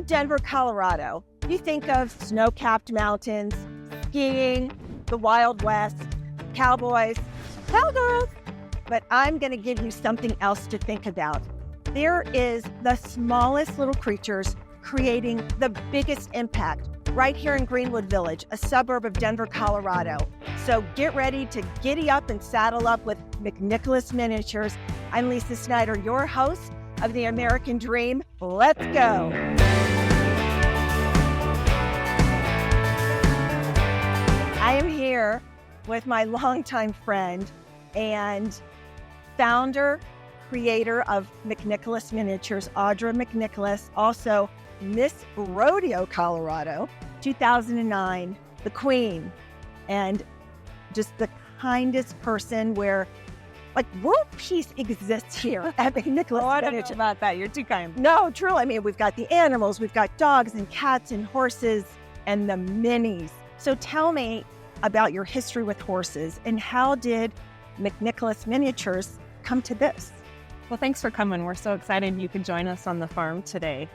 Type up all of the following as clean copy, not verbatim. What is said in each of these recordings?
of Denver, Colorado, you think of snow-capped mountains, skiing, the Wild West, cowboys, cowgirls. But I'm going to give you something else to think about. There is the smallest little creatures creating the biggest impact right here in Greenwood Village, a suburb of Denver, Colorado. So get ready to giddy up and saddle up with McNicholas Miniatures. I'm Lisa Snyder, your host of The American Dream. Let's go. I am here with my longtime friend and founder, creator of McNicholas Miniatures, Audra McNicholas, also Miss Rodeo, Colorado, 2009, the queen, and just the kindest person where, like, world peace exists here at McNicholas. Oh, I don't know about that. You're too kind. No, truly. I mean, we've got the animals, we've got dogs and cats and horses and the minis. So tell me about your history with horses and how did McNicholas Miniatures come to this? Well, thanks for coming. We're so excited you could join us on the farm today.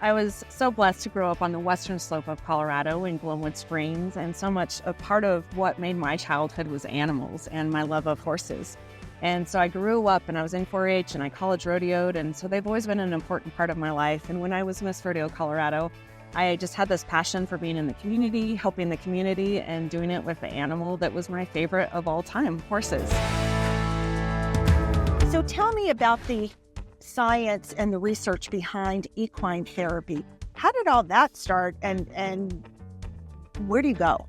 I was so blessed to grow up on the western slope of Colorado in Glenwood Springs, and so much a part of what made my childhood was animals and my love of horses. And so I grew up and I was in 4-H and I college rodeoed, and so they've always been an important part of my life. And when I was Miss Rodeo Colorado, I just had this passion for being in the community, helping the community, and doing it with the animal that was my favorite of all time, horses. So tell me about the science and the research behind equine therapy. How did all that start and where do you go?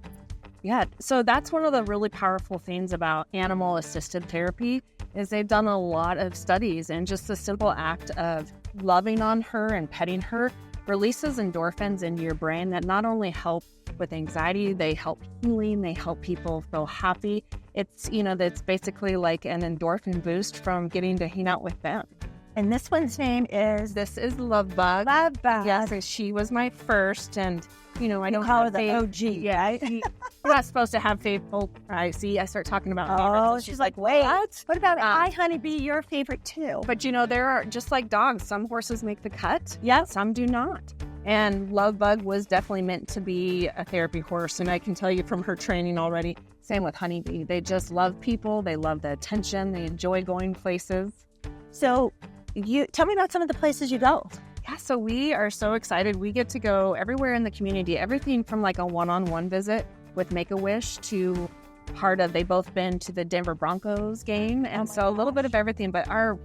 Yeah, so that's one of the really powerful things about animal-assisted therapy is they've done a lot of studies, and just the simple act of loving on her and petting her releases endorphins into your brain that not only help with anxiety, they help healing, they help people feel happy. It's, that's basically like an endorphin boost from getting to hang out with them. And this one's name is? This is Lovebug. Lovebug. Yes, so she was my first, and I don't call her have the OG. Yeah, you're not supposed to have faithful. I start talking about favorites. She's like, wait, what about I Honeybee, your favorite too? But there are, just like dogs, some horses make the cut. Yeah, some do not. And Lovebug was definitely meant to be a therapy horse, and I can tell you from her training already. Same with Honeybee. They just love people. They love the attention. They enjoy going places. So you tell me about some of the places you go. Yeah, so we are so excited. We get to go everywhere in the community, everything from like a one-on-one visit with Make-A-Wish to they've both been to the Denver Broncos game. And so a little bit of everything, but our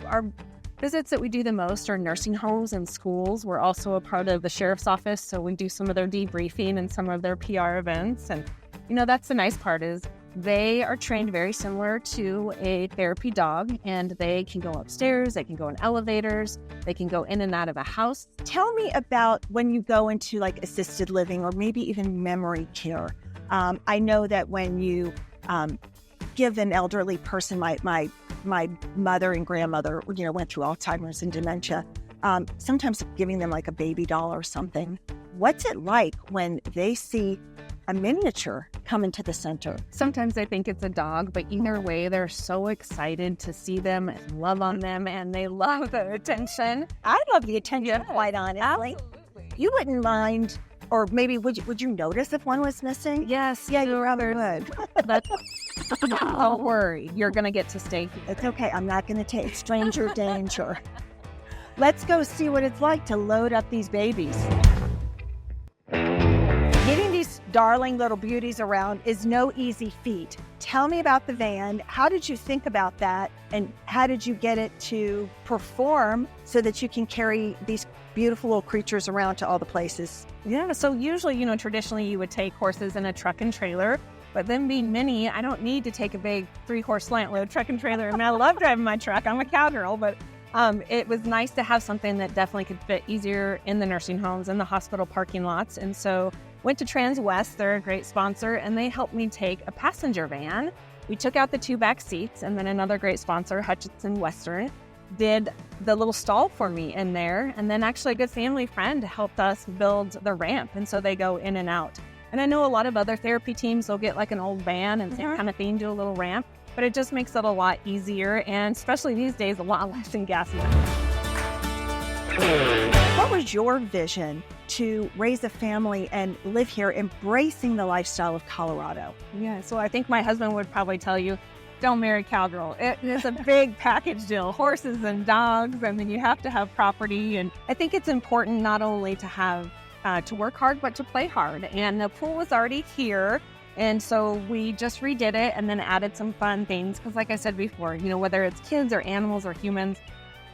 visits that we do the most are nursing homes and schools. We're also a part of the sheriff's office, so we do some of their debriefing and some of their PR events. And, that's the nice part is they are trained very similar to a therapy dog, and they can go upstairs, they can go in elevators, they can go in and out of a house. Tell me about when you go into like assisted living or maybe even memory care. I know that when you give an elderly person, my mother and grandmother, went through Alzheimer's and dementia, sometimes giving them like a baby doll or something. What's it like when they see a miniature come into the center? Sometimes they think it's a dog, but either way, they're so excited to see them and love on them, and they love the attention. I love the attention, quite honestly. Absolutely. You wouldn't mind, or maybe would you notice if one was missing? Yes. Yeah, you rather would. Don't worry, you're going to get to stay here. It's okay. I'm not going to take stranger danger. Let's go see what it's like to load up these babies. Getting these darling little beauties around is no easy feat. Tell me about the van. How did you think about that? And how did you get it to perform so that you can carry these beautiful little creatures around to all the places? Yeah, so usually, traditionally you would take horses in a truck and trailer, but then being mini, I don't need to take a big 3-horse slant load truck and trailer. I mean, I love driving my truck. I'm a cowgirl, but it was nice to have something that definitely could fit easier in the nursing homes and the hospital parking lots. And so went to Transwest, they're a great sponsor, and they helped me take a passenger van. We took out the 2 back seats, and then another great sponsor, Hutchinson Western, did the little stall for me in there. And then actually a good family friend helped us build the ramp, and so they go in and out. And I know a lot of other therapy teams will get like an old van and same kind of thing, do a little ramp, but it just makes it a lot easier, and especially these days, a lot less in gas money. What was your vision to raise a family and live here, embracing the lifestyle of Colorado? Yeah, so I think my husband would probably tell you, don't marry cowgirl. It's a big package deal, horses and dogs, and then you have to have property. And I think it's important not only to have to work hard, but to play hard. And the pool was already here, and so we just redid it and then added some fun things. Because like I said before, whether it's kids or animals or humans,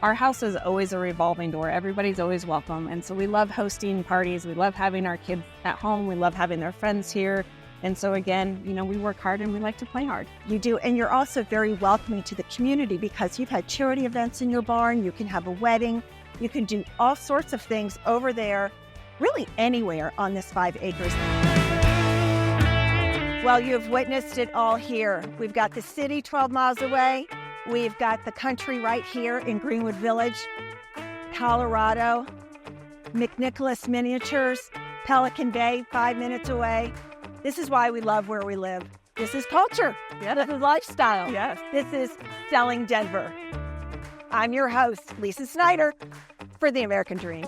our house is always a revolving door. Everybody's always welcome. And so we love hosting parties. We love having our kids at home. We love having their friends here. And so again, we work hard and we like to play hard. You do. And you're also very welcoming to the community because you've had charity events in your barn. You can have a wedding. You can do all sorts of things over there, really anywhere on this 5 acres. Well, you've witnessed it all here. We've got the city 12 miles away. We've got the country right here in Greenwood Village, Colorado, McNicholas Miniatures, Pelican Bay, 5 minutes away. This is why we love where we live. This is culture. Yeah. This is lifestyle. Yes. This is Selling Denver. I'm your host, Lisa Snyder, for The American Dream.